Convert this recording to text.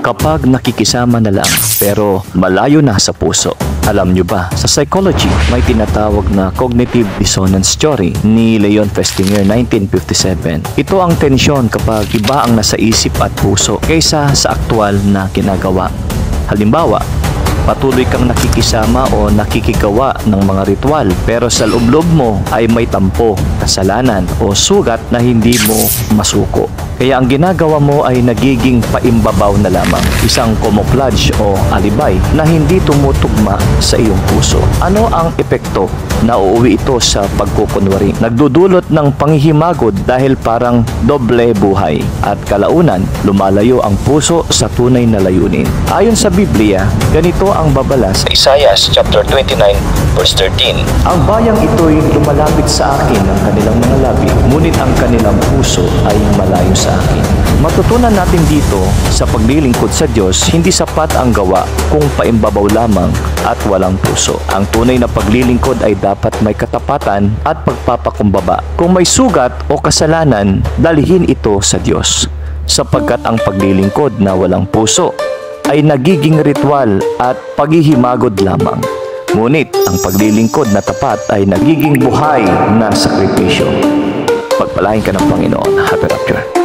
kapag nakikisama na lang pero malayo na sa puso. Alam nyo ba, sa psychology, may tinatawag na cognitive dissonance theory ni Leon Festinger 1957. Ito ang tensyon kapag iba ang nasa isip at puso kaysa sa aktwal na ginagawa. Halimbawa, patuloy kang nakikisama o nakikigawa ng mga ritual pero sa loob-loob mo ay may tampo, kasalanan o sugat na hindi mo masuko. Kaya ang ginagawa mo ay nagiging paimbabaw na lamang, isang camouflage o alibay na hindi tumutugma sa iyong puso. Ano ang epekto na uuwi ito sa pagkukunwari? Nagdudulot ng panghihimagod dahil parang doble buhay at kalaunan lumalayo ang puso sa tunay na layunin. Ayon sa Biblia, ganito ang babala sa Isaiah chapter 29 verse 13. Ang bayang ito'y lumalapit sa akin ng kanilang mga labi, ngunit ang kanilang puso ay malayo sa akin. Matutunan natin dito sa paglilingkod sa Diyos, hindi sapat ang gawa kung paimbabaw lamang at walang puso. Ang tunay na paglilingkod ay dapat may katapatan at pagpapakumbaba. Kung may sugat o kasalanan, dalhin ito sa Diyos. Sapagkat ang paglilingkod na walang puso ay nagiging ritual at paghihimagod lamang. Ngunit ang paglilingkod na tapat ay nagiging buhay na sakripisyo. Pagpalain ka ng Panginoon. Happy Rapture.